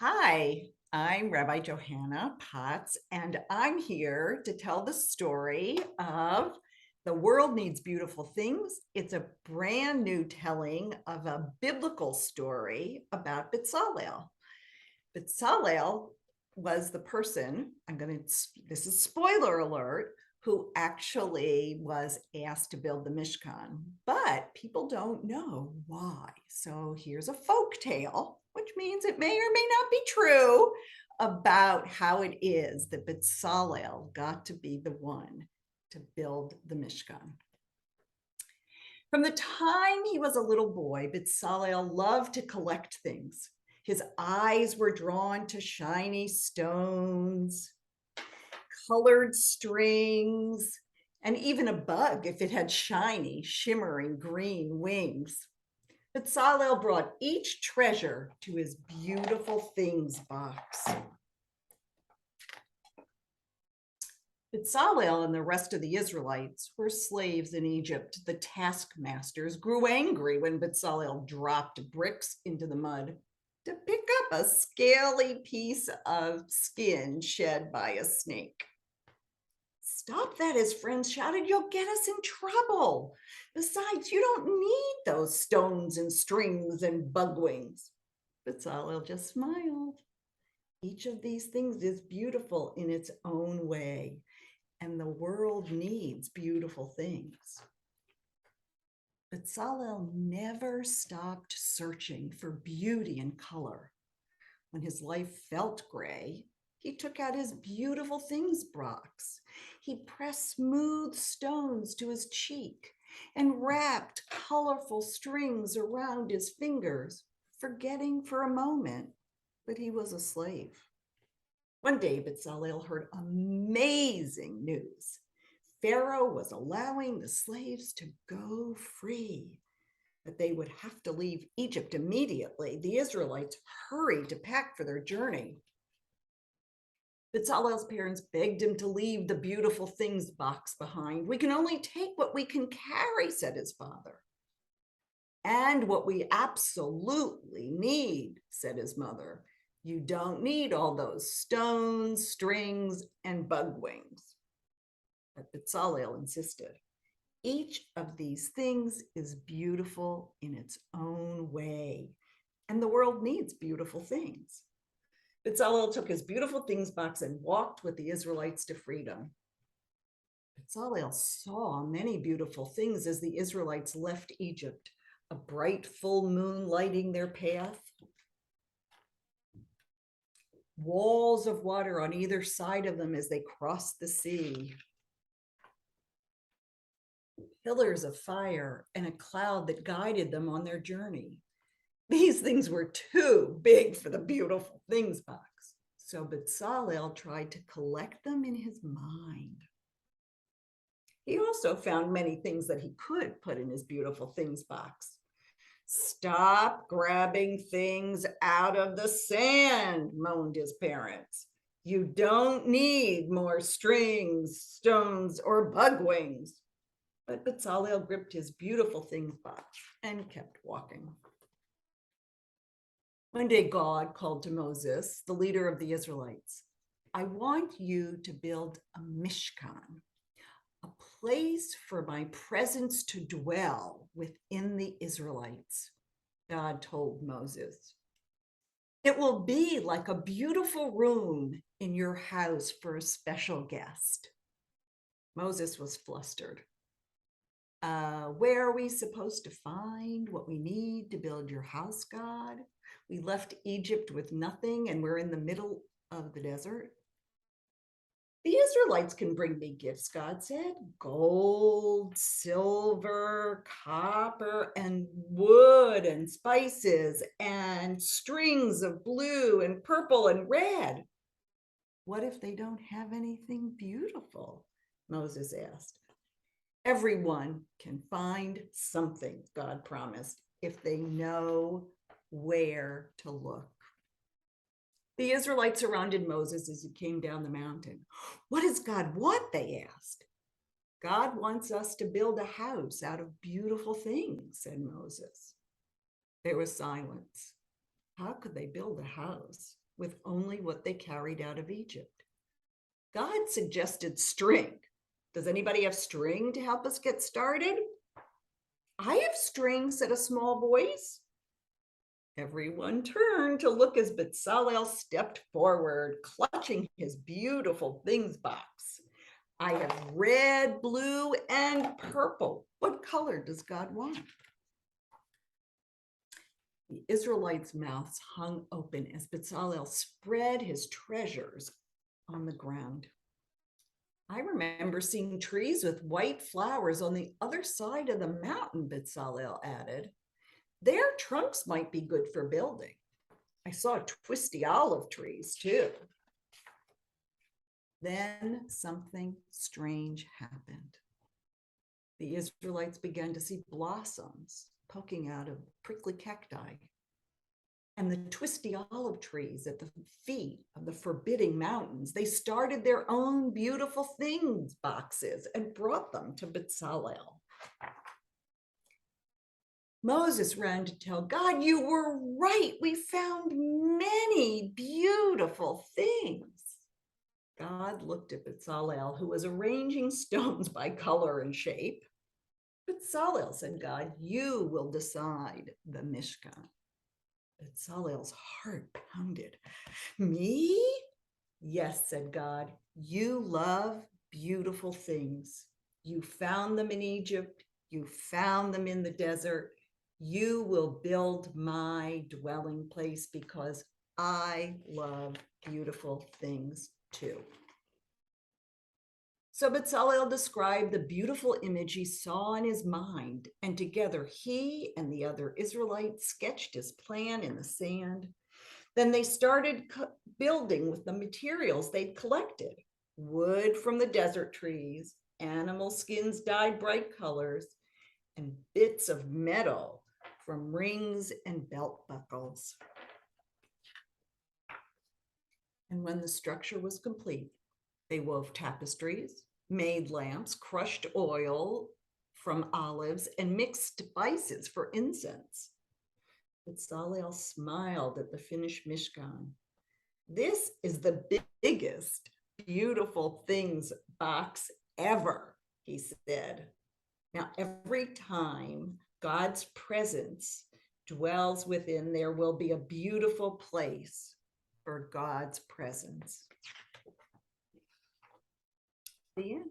Hi, I'm Rabbi Johanna Potts, and I'm here to tell the story of The World Needs Beautiful Things. It's a brand new telling of a biblical story about Bezalel. Bezalel was the person, this is spoiler alert, who actually was asked to build the Mishkan, but people don't know why. So here's a folk tale, which means it may or may not be true, about how it is that Bezalel got to be the one to build the Mishkan. From the time he was a little boy, Bezalel loved to collect things. His eyes were drawn to shiny stones, colored strings, and even a bug if it had shiny, shimmering green wings. Bezalel brought each treasure to his beautiful things box. Bezalel and the rest of the Israelites were slaves in Egypt. The taskmasters grew angry when Bezalel dropped bricks into the mud to pick up a scaly piece of skin shed by a snake. Stop that, his friends shouted. You'll get us in trouble. Besides, you don't need those stones and strings and bug wings. Bezalel just smiled. Each of these things is beautiful in its own way, and the world needs beautiful things. Bezalel never stopped searching for beauty and color. When his life felt gray, he took out his beautiful things box. He pressed smooth stones to his cheek and wrapped colorful strings around his fingers, forgetting for a moment that he was a slave. One day, Bezalel heard amazing news. Pharaoh was allowing the slaves to go free, but they would have to leave Egypt immediately. The Israelites hurried to pack for their journey. Bezalel's parents begged him to leave the beautiful things box behind. We can only take what we can carry, said his father. And what we absolutely need, said his mother. You don't need all those stones, strings, and bug wings. But Bezalel insisted. Each of these things is beautiful in its own way, and the world needs beautiful things. Bezalel took his beautiful things box and walked with the Israelites to freedom. Bezalel saw many beautiful things as the Israelites left Egypt, a bright full moon lighting their path, walls of water on either side of them as they crossed the sea, pillars of fire, and a cloud that guided them on their journey. These things were too big for the beautiful things box, so Bezalel tried to collect them in his mind. He also found many things that he could put in his beautiful things box. Stop grabbing things out of the sand, moaned his parents. You don't need more strings, stones, or bug wings. But Bezalel gripped his beautiful things box and kept walking. One day, God called to Moses, the leader of the Israelites. I want you to build a Mishkan, a place for my presence to dwell within the Israelites, God told Moses. It will be like a beautiful room in your house for a special guest. Moses was flustered. Where are we supposed to find what we need to build your house, God? We left Egypt with nothing and we're in the middle of the desert. The Israelites can bring me gifts, God said. Gold, silver, copper, and wood and spices and strings of blue and purple and red. What if they don't have anything beautiful? Moses asked. Everyone can find something, God promised, if they know where to look. The Israelites surrounded Moses as he came down the mountain. What does God want? They asked. God wants us to build a house out of beautiful things, said Moses. There was silence. How could they build a house with only what they carried out of Egypt. God suggested string. Does anybody have string to help us get started? I have string, said a small voice. Everyone turned to look as Bezalel stepped forward, clutching his beautiful things box. I have red, blue, and purple. What color does God want? The Israelites' mouths hung open as Bezalel spread his treasures on the ground. I remember seeing trees with white flowers on the other side of the mountain, Bezalel added. Their trunks might be good for building. I saw twisty olive trees too. Then something strange happened. The Israelites began to see blossoms poking out of prickly cacti. And the twisty olive trees at the feet of the forbidding mountains, they started their own beautiful things boxes and brought them to Bezalel. Moses ran to tell God, you were right. We found many beautiful things. God looked at Bezalel, who was arranging stones by color and shape. Bezalel, said God, you will decide the Mishkan. Bezalel's heart pounded. Me? Yes, said God, you love beautiful things. You found them in Egypt. You found them in the desert. You will build my dwelling place because I love beautiful things too. So Bezalel described the beautiful image he saw in his mind, and together he and the other Israelites sketched his plan in the sand. Then they started building with the materials they'd collected: wood from the desert trees, animal skins dyed bright colors, and bits of metal from rings and belt buckles. And when the structure was complete, they wove tapestries, made lamps, crushed oil from olives, and mixed spices for incense. Bezalel smiled at the finished Mishkan. This is the biggest beautiful things box ever, he said. Now, every time God's presence dwells within, there will be a beautiful place for God's presence. The end.